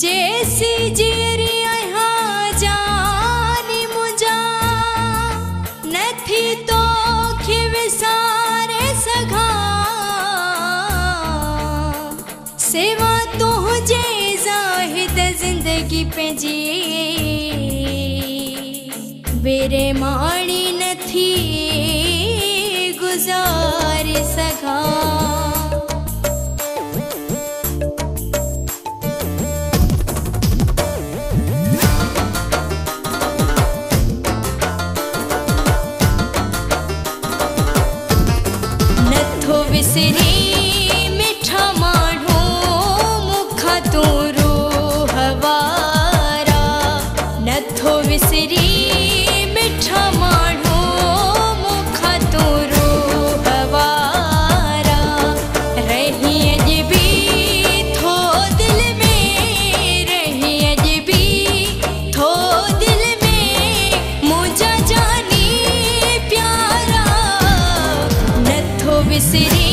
जैसी जीरिया यहाँ जानी मुझा नथी तो खिवसारे सघा सेवा तो जे ज़ाहिद जिंदगी पंहिंजी बेरे माणी नथी गुज़ारे सघा। विसरी मिठा माण्हू मुखा तू रूह वारा नथो विसरी मिठा माण्हू मुखा तू रूह वारा रही अजबी थो दिल में रही अजबी थो दिल में मुझा जानी प्यारा नथो विसरी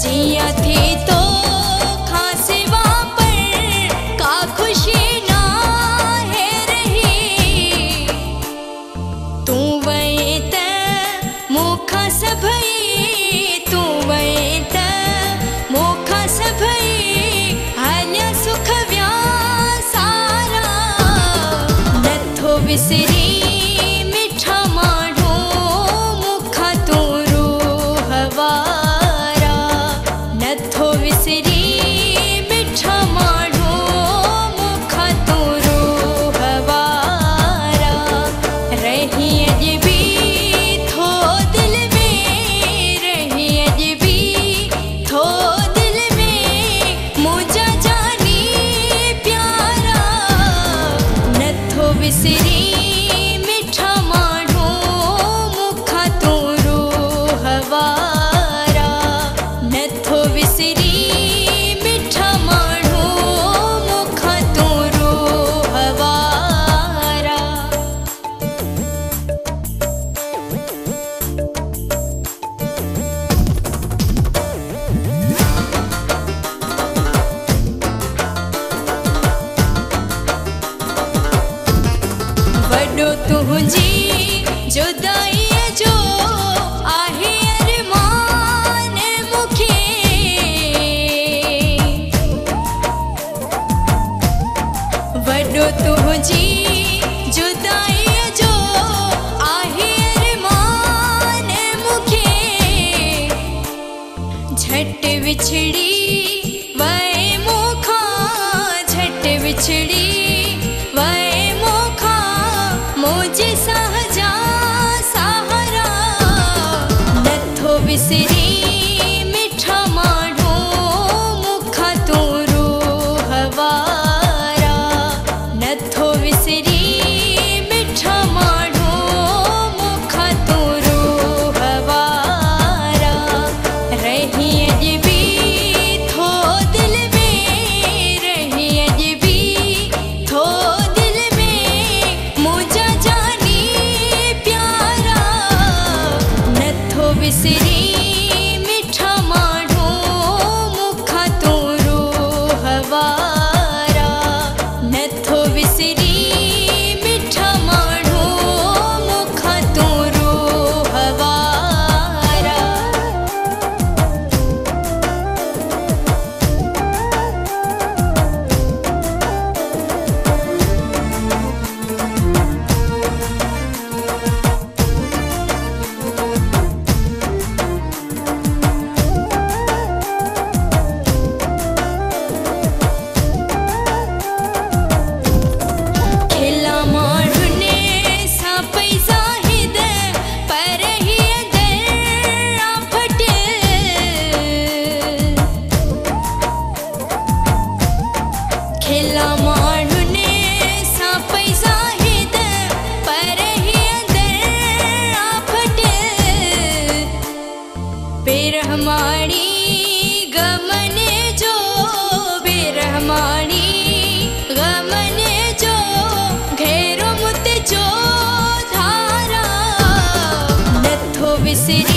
जिया थी तो खासिवा पर का खुशी ना है रही तू वही त मुखा सभई तू वही त मुखा सभई हल्या सुख व्या सारा नथो विसरी मिठा माण्हू मुखा तू रूह वारा नथो विसरी मिठा माण्हू मुखा तू रूह वारा रही अजबी थो दिल में रही अजबी थो दिल में मुझा जानी प्यारा नथो विसरी मिठा माण्हू मुखा तू रूह वारा नथो विसरी मिठा माण्हू मुखा तू रूह वारा। वॾो तुंहिंजी जुदाईअ जो आहे अरमान मूंखे वॾो तुंहिंजी जुदाईअ जो आहे अरमान मूंखे झट विछड़ी वए मूंखां झट विछड़ी वए मूंखां मुझे सहजा सहारा नथो विसरी मिठा माण्हू मुखा तू रूह वारा नथो विसरी मिठा माण्हू मुखा तू रूह वारा रही अजबी थो दिल में रही अजबी थो दिल में मुझा जानी प्यारा नथो विसरी मिठा माण्हू मुखा तू रूह वारा नथो विसरी मिठा माण्हू मुखा तू रूह वारा। बिरहमाणी गमन जो बिरहमाणी गमन जो घेरो मुत जो धारा नथो विसरी